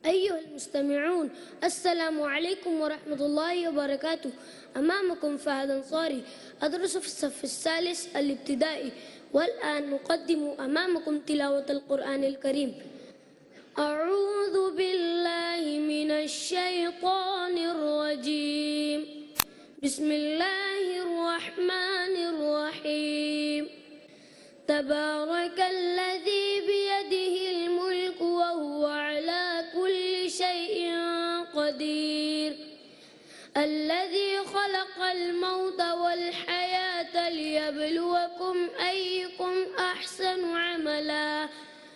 أيها المستمعون، السلام عليكم ورحمة الله وبركاته. أمامكم فهد أنصاري أدرس في الصف الثالث الابتدائي، والآن نقدم أمامكم تلاوة القرآن الكريم. أعوذ بالله من الشيطان الرجيم. بسم الله الرحمن الرحيم. تبارك الذي بيده الملك وهو على كل شيء قدير، الذي خلق الموت والحياة ليبلوكم أيكم أحسن عملا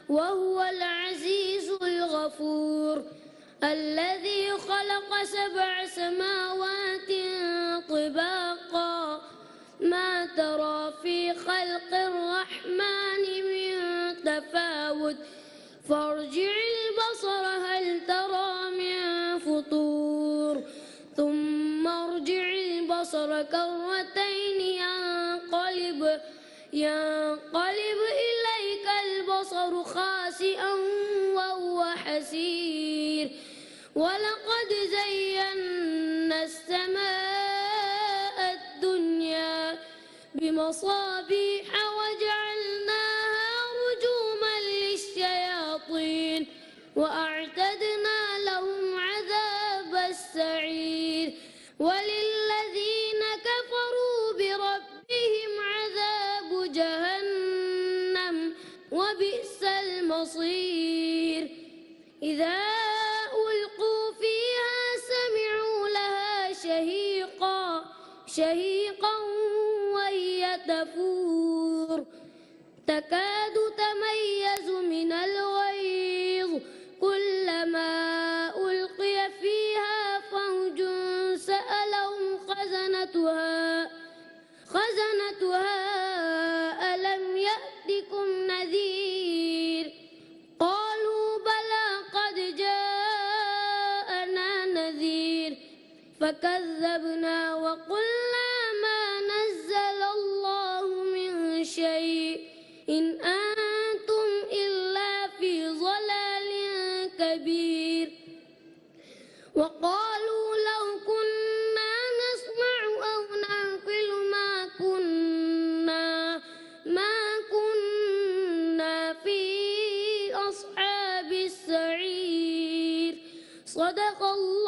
وهو العزيز الغفور، الذي خلق 7 سماوات طباقا ما ترى في خلق الرحمن من تفاوت فارجع البصر هل ترى من فطور ثم ارجع البصر كرتين ينقلب إليك البصر خاسئا وهو حسير، ولقد زينا السماء الدنيا بمصابيح وجعلناها رجوما للشياطين وأعتدنا لهم عذاب السعير، وللذين كفروا بربهم عذاب جهنم وبئس المصير. إذا ألقوا فيها سمعوا لها شهيقا وهي تفور تكاد تميز من الغيظ، كلما ألقي فيها فوج سألهم خزنتها ألم يأتكم نذير؟ قالوا بلى قد جاءنا نذير فكذبنا وقلنا ما نزل الله من شيء إن أنتم إلا في ضلال كبير. وقالوا لو كنا نسمع أو نعقل ما كنا في أصحاب السعير. صدق الله